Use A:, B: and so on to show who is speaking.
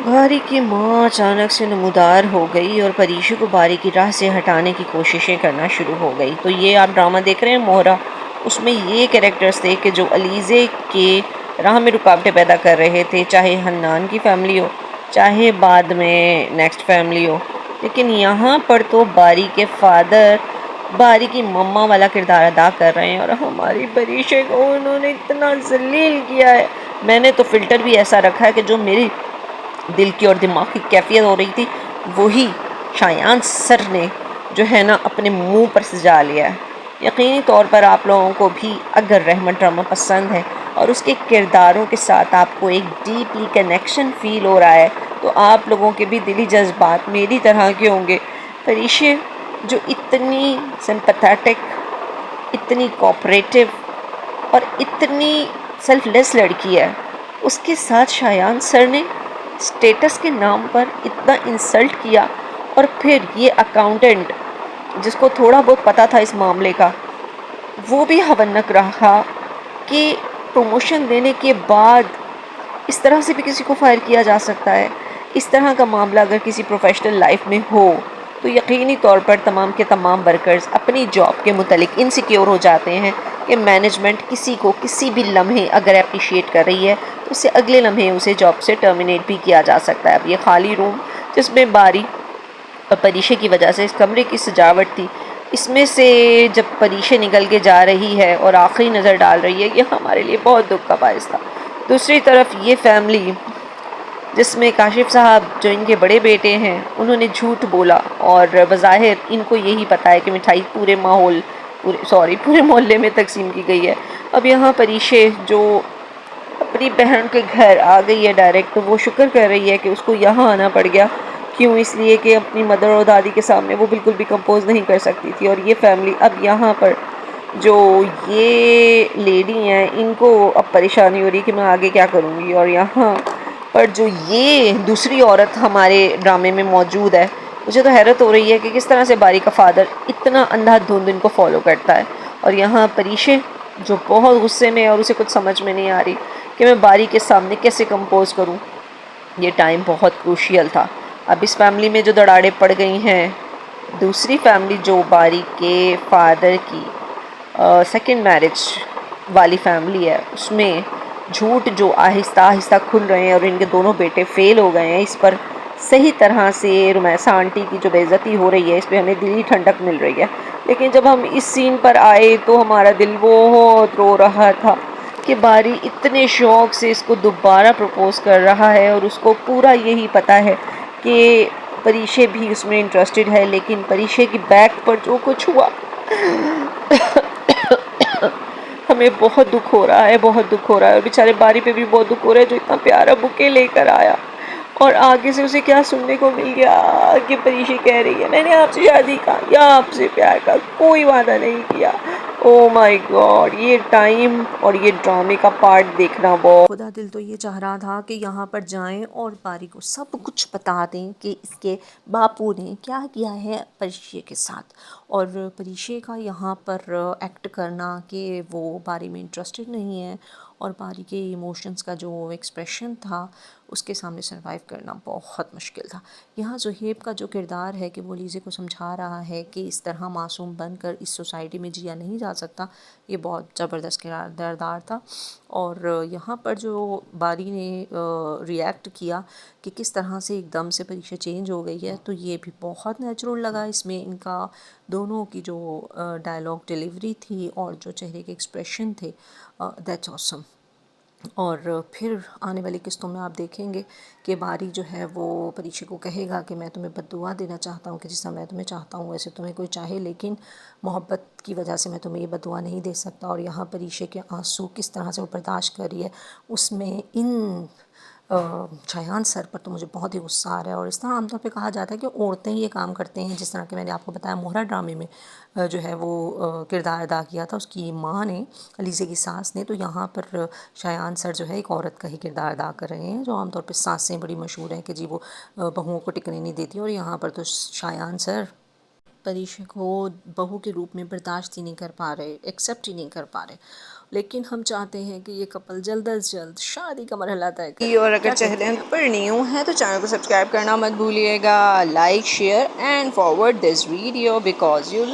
A: बारी की माँ अचानक से नमूदार हो गई और परीशू को बारी की राह से हटाने की कोशिशें करना शुरू हो गई। तो ये आप ड्रामा देख रहे हैं मोहरा, उसमें ये कैरेक्टर्स थे कि जो अलीज़े के राह में रुकावटें पैदा कर रहे थे, चाहे हन्नान की फैमिली हो, चाहे बाद में नेक्स्ट फैमिली हो। लेकिन यहाँ पर तो बारी के फादर बारी की मम्मा वाला किरदार अदा कर रहे हैं और हमारी परीशा को उन्होंने इतना जलील किया है। मैंने तो फ़िल्टर भी ऐसा रखा है कि जो मेरी दिल की और दिमाग की कैफियत हो रही थी, वही शायान सर ने जो है ना अपने मुंह पर सजा लिया है। यकीनी तौर पर आप लोगों को भी अगर रहमत ड्रामा पसंद है और उसके किरदारों के साथ आपको एक डीपली कनेक्शन फील हो रहा है, तो आप लोगों के भी दिली जज्बात मेरी तरह के होंगे। परीशे जो इतनी सिंपैथेटिक, इतनी कोऑपरेटिव और इतनी सेल्फलेस लड़की है, उसके साथ शायान सर ने स्टेटस के नाम पर इतना इंसल्ट किया। और फिर ये अकाउंटेंट जिसको थोड़ा बहुत पता था इस मामले का, वो भी हवनक रहा कि प्रमोशन देने के बाद इस तरह से भी किसी को फायर किया जा सकता है। इस तरह का मामला अगर किसी प्रोफेशनल लाइफ में हो तो यकीनी तौर पर तमाम के तमाम वर्कर्स अपनी जॉब के मुतालिक इनसिक्योर हो जाते हैं कि मैनेजमेंट किसी को किसी भी लम्हे अगर अप्रिशिएट कर रही है तो उससे अगले लम्हे उसे जॉब से टर्मिनेट भी किया जा सकता है। अब ये खाली रूम जिसमें बारी और परीशे की वजह से इस कमरे की सजावट थी, इसमें से जब परीशे निकल के जा रही है और आखिरी नज़र डाल रही है, ये हमारे लिए बहुत दुख का बायस था। दूसरी तरफ ये फैमिली जिसमें काशिफ साहब जो इनके बड़े बेटे हैं, उन्होंने झूठ बोला और बज़ाहिर इनको यही पता है कि मिठाई पूरे मोहल्ले में तकसीम की गई है। अब यहाँ परीशे जो अपनी बहन के घर आ गई है डायरेक्ट, तो वो शुक्र कर रही है कि उसको यहाँ आना पड़ गया। क्यों? इसलिए कि अपनी मदर और दादी के सामने वो बिल्कुल भी कंपोज नहीं कर सकती थी। और ये फैमिली अब यहाँ पर जो ये लेडी हैं, इनको अब परेशानी हो रही है कि मैं आगे क्या करूँगी। और यहाँ पर जो ये दूसरी औरत हमारे ड्रामे में मौजूद है, मुझे तो हैरत हो रही है कि किस तरह से बारी का फादर इतना अंधाधुंध इनको फॉलो करता है। और यहाँ परीशे जो बहुत गुस्से में है और उसे कुछ समझ में नहीं आ रही कि मैं बारी के सामने कैसे कंपोज करूं। ये टाइम बहुत क्रूशियल था। अब इस फैमिली में जो दरारें पड़ गई हैं, दूसरी फैमिली जो बारी के फादर की सेकंड मैरिज वाली फैमिली है, उसमें झूठ जो आहिस्ता आहिस्ता खुल रहे हैं और इनके दोनों बेटे फेल हो गए हैं, इस पर सही तरह से रुमैसा आंटी की जो बेइज्जती हो रही है, इस पर हमें दिली ठंडक मिल रही है। लेकिन जब हम इस सीन पर आए तो हमारा दिल बहुत रो रहा था कि बारी इतने शौक़ से इसको दोबारा प्रपोज़ कर रहा है और उसको पूरा यही पता है कि परीशे भी उसमें इंटरेस्टेड है। लेकिन परीशे की बैक पर जो कुछ हुआ, हमें बहुत दुख हो रहा है, बहुत दुख हो रहा है। और बेचारे बारी पे भी बहुत दुख हो रहा है जो इतना प्यारा बुके लेकर आया और आगे से उसे क्या सुनने को मिल गया कि परीशा कह रही है मैंने आपसे शादी का या आपसे प्यार का कोई वादा नहीं किया। ओ माय गॉड, ये टाइम और ये ड्रामे का पार्ट देखना बहुत खुदा दिल तो ये चाह रहा था कि यहाँ पर जाएं और बारी को सब कुछ बता दें कि इसके बापू ने क्या किया है परीशा के साथ। और परीशा का यहाँ पर एक्ट करना कि वो बारी में इंटरेस्टेड नहीं है और बारी के इमोशंस का जो एक्सप्रेशन था उसके सामने सरवाइव करना बहुत मुश्किल था। यहाँ ज़ुहैब का जो किरदार है कि वो लीज़े को समझा रहा है कि इस तरह मासूम बनकर इस सोसाइटी में जिया नहीं जा सकता, ये बहुत ज़बरदस्त किरदार था। और यहाँ पर जो बारी ने रिएक्ट किया कि किस तरह से एकदम से परीशा चेंज हो गई है, तो ये भी बहुत नेचुरल लगा। इसमें इनका दोनों की जो डायलॉग डिलीवरी थी और जो चेहरे के एक्सप्रेशन थे, दैट्स ऑसम। और फिर आने वाली किस्तों में आप देखेंगे कि बारी जो है वो परीशा को कहेगा कि मैं तुम्हें बद्दुआ देना चाहता हूँ कि जिस तरह मैं तुम्हें चाहता हूँ वैसे तुम्हें कोई चाहे, लेकिन मोहब्बत की वजह से मैं तुम्हें ये बद्दुआ नहीं दे सकता। और यहाँ परीशा के आंसू किस तरह से वो बर्दाश्त कर रही है, उसमें इन शायान सर पर तो मुझे बहुत ही गुस्सा आ रहा है। और इस तरह आमतौर पे कहा जाता है कि औरतें ये काम करते हैं, जिस तरह के मैंने आपको बताया मोहरा ड्रामे में जो है वो किरदार अदा किया था उसकी माँ ने, अलीज़े की सास ने। तो यहाँ पर शायान सर जो है एक औरत का ही किरदार अदा कर रहे हैं, जो आमतौर पे सासें बड़ी मशहूर हैं कि जी वो बहुओं को टिकने नहीं देती। और यहाँ पर तो शायान सर परीशा को बहू के रूप में बर्दाश्त ही नहीं कर पा रहे, एक्सेप्ट ही नहीं कर पा रहे।
B: लेकिन हम चाहते हैं कि ये कपल जल्द अज जल्द शादी का मरहला तय करे।
A: और अगर
B: क्या कहते
A: चैनल
B: हैं?
A: पर न्यू है तो चैनल को सब्सक्राइब करना मत भूलिएगा, like share and forward this video because you